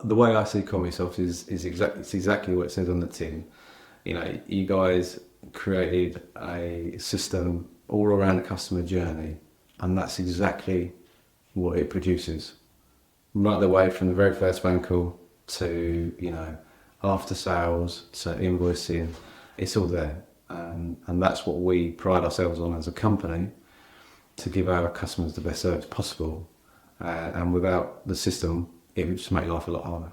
The way I see Commusoft is exactly what it says on the tin. You know, you guys created a system all around the customer journey, and that's exactly what it produces. Right the way from the very first phone call to, after sales to invoicing, it's all there. And that's what we pride ourselves on as a company, to give our customers the best service possible. And without the system, it would just make life a lot harder.